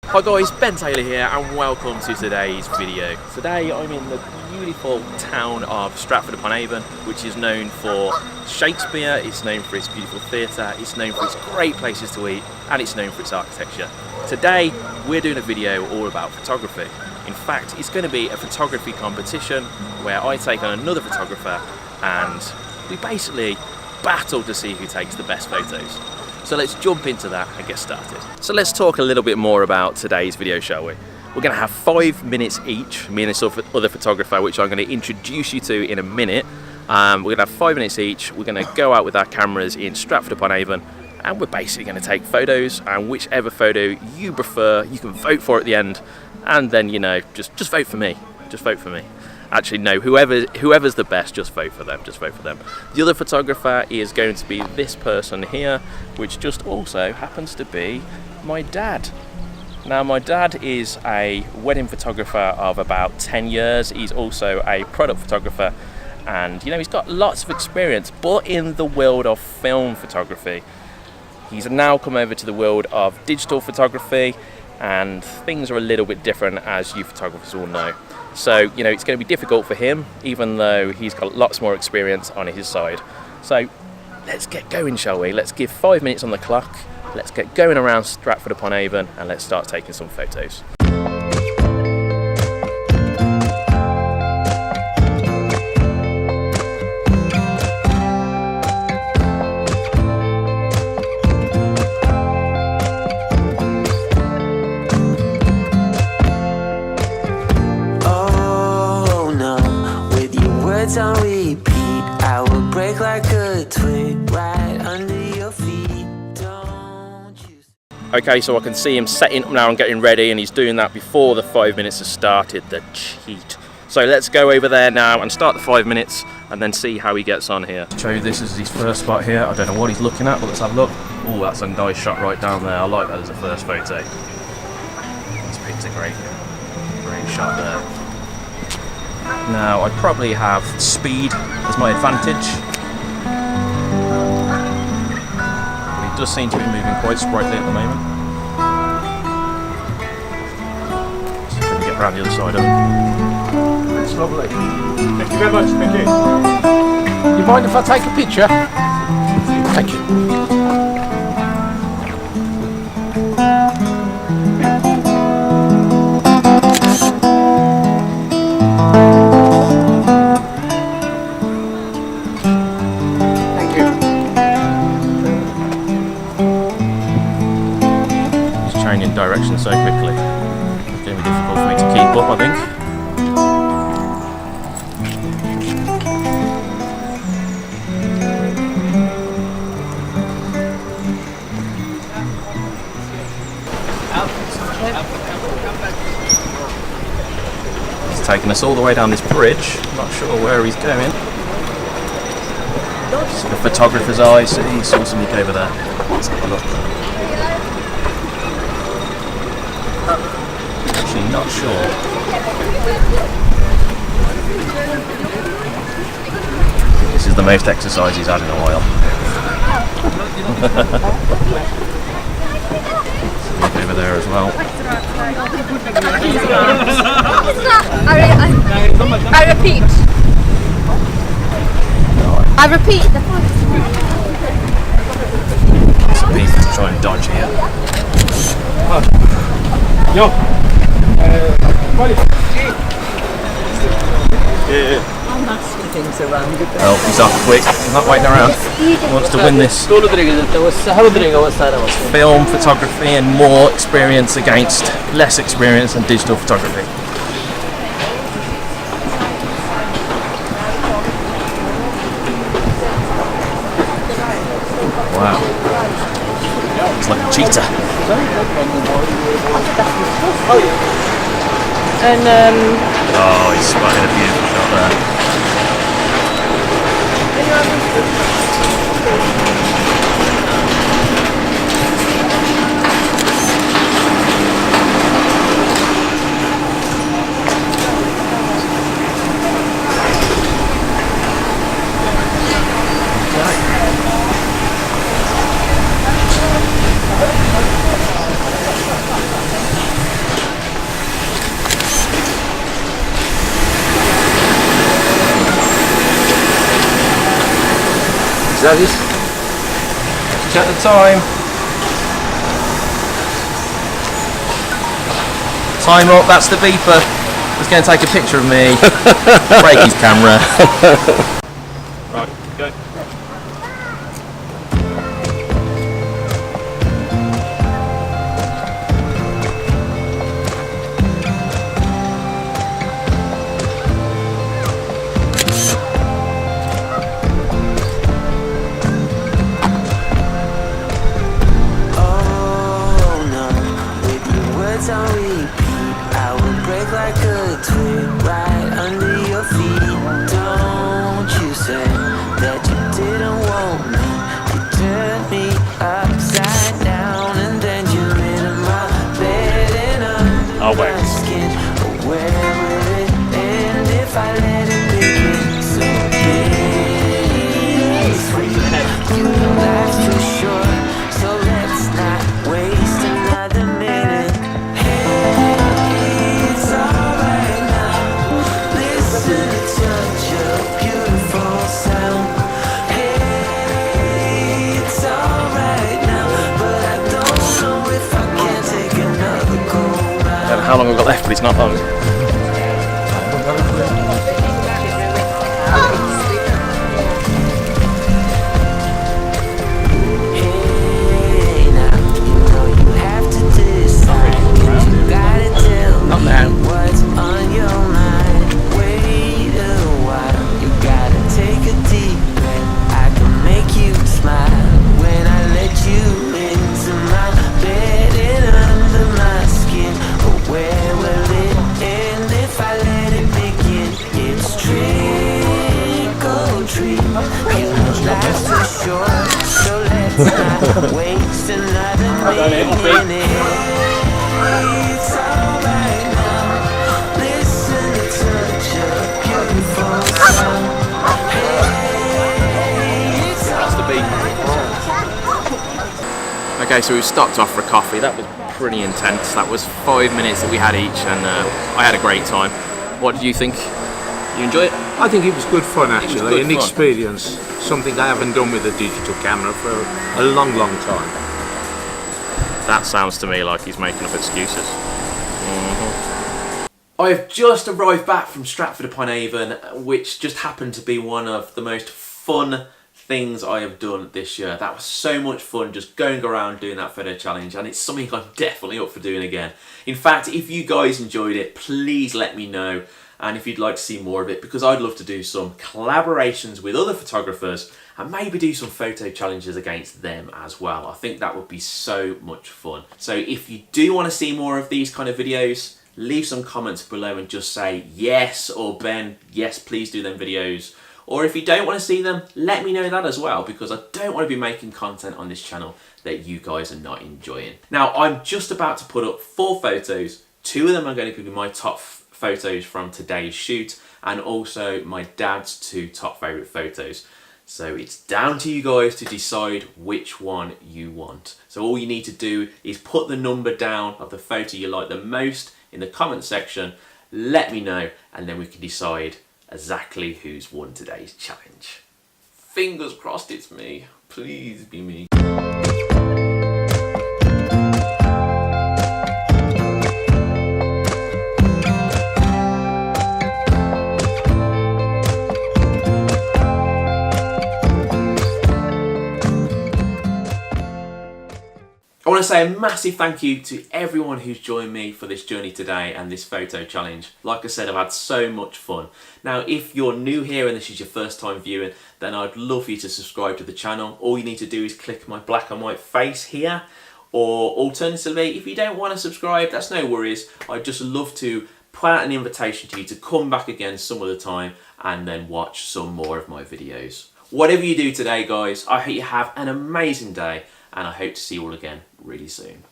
Hi guys, Ben Taylor here and welcome to today's video. Today I'm in the beautiful town of Stratford upon Avon, which is known for Shakespeare, it's known for its beautiful theatre, it's known for its great places to eat, and it's known for its architecture. Today we're doing a video all about photography. In fact, it's going to be a photography competition where I take on another photographer and we basically battle to see who takes the best photos. So let's jump into that and get started. So let's talk a little bit more about today's video, shall we? We're going to have 5 minutes each, me and this other photographer, which I'm going to introduce you to in a minute. We're going to have 5 minutes each. We're going to go out with our cameras in Stratford upon Avon and we're basically going to take photos, and whichever photo you prefer, you can vote for at the end, and then, you know, just vote for me. Just vote for me. Actually, no, whoever's the best, just vote for them, just vote for them. The other photographer is going to be this person here, which just also happens to be my dad. Now, my dad is a wedding photographer of about 10 years. He's also a product photographer, and, you know, he's got lots of experience, but in the world of film photography. He's now come over to the world of digital photography, and things are a little bit different, as you photographers all know. So, you know, it's going to be difficult for him, even though he's got lots more experience on his side. So let's get going, shall we? Let's give 5 minutes on the clock. Let's get going around Stratford upon Avon and let's start taking some photos. On repeat, I will break like a twig right under your feet. Don't you... Okay, so I can see him setting up now and getting ready, and he's doing that before the 5 minutes has started. The cheat. So let's go over there now and start the 5 minutes and then see how he gets on here. Show you this is his first spot here. I don't know what he's looking at, but let's have a look. Oh, that's a nice shot right down there. I like that as a first photo. He's picked a great shot there. Now, I'd probably have speed as my advantage. But he does seem to be moving quite sprightly at the moment. So let me get around the other side of him. That's lovely. Thank you very much, thank you. You mind if I take a picture? Thank you. Changing direction so quickly. It's going to be difficult for me to keep up, I think. He's taking us all the way down this bridge. I'm not sure where he's going. It's the photographer's eye, so he saw something over there. Let's have a look. Actually, not sure. This is the most exercise he's had in a while. Look over there as well. I repeat. I repeat the point. Some people to try and dodge here. Yo. Well, he's off quick. He's not waiting around. He wants to win this. Film photography and more experience against less experience in digital photography. Wow. It's like a cheetah. And Oh, he's spotted a beautiful shot there. Is that it? Check the time. Time up, that's the beeper. He's going to take a picture of me. Break his camera. Right, go. Oh no, with your words on repeat, I will break like a twig right under your feet. Don't you say that you didn't want me? You turned me upside down and then you lit my bed and under my skin. Oh, where will it end if I let it begin? So please, you know life's too short, so let's not waste another minute. Hey, it's alright now. Listen to such a beautiful sound. Hey, it's alright now, but I don't know if I can take another go round. And how long we've got left, but it's not long. Hey, now you know you have to decide. You gotta tell Not me now. what's on your mind. Wait a while, you gotta take a deep breath. I can make you smile when I let you into my bed and under my skin. But where will it end if I let it begin? It's trick or treat. You know life's too short, so let's not waste another minute. It's alright now. Listen to such a beautiful sound. Hey, it's That's the beat. Okay, so we've stopped off for a coffee. That was pretty intense. That was 5 minutes that we had each, and I had a great time. What did you think? You enjoy it? I think it was good fun actually, good an fun. experience. Something I haven't done with a digital camera for a long, long time. That sounds to me like he's making up excuses. I have just arrived back from Stratford-upon-Avon, which just happened to be one of the most fun things I have done this year. That was so much fun just going around doing that photo challenge, and it's something I'm definitely up for doing again. In fact, if you guys enjoyed it, please let me know, and if you'd like to see more of it, because I'd love to do some collaborations with other photographers and maybe do some photo challenges against them as well. I think that would be so much fun. So if you do want to see more of these kind of videos, leave some comments below and just say yes, or Ben, yes, please do them videos. Or if you don't want to see them, let me know that as well, because I don't want to be making content on this channel that you guys are not enjoying. Now, I'm just about to put up 4 photos. 2 of them are going to be my top photos from today's shoot, and also my dad's 2 top favourite photos. So it's down to you guys to decide which one you want. So all you need to do is put the number down of the photo you like the most in the comment section, let me know, and then we can decide exactly who's won today's challenge. Fingers crossed it's me. Please be me. I want to say a massive thank you to everyone who's joined me for this journey today and this photo challenge. Like I said, I've had so much fun. Now, if you're new here and this is your first time viewing, then I'd love for you to subscribe to the channel. All you need to do is click my black and white face here, or alternatively, if you don't want to subscribe, that's no worries. I'd just love to put out an invitation to you to come back again some other time and then watch some more of my videos. Whatever you do today, guys, I hope you have an amazing day, and I hope to see you all again really soon.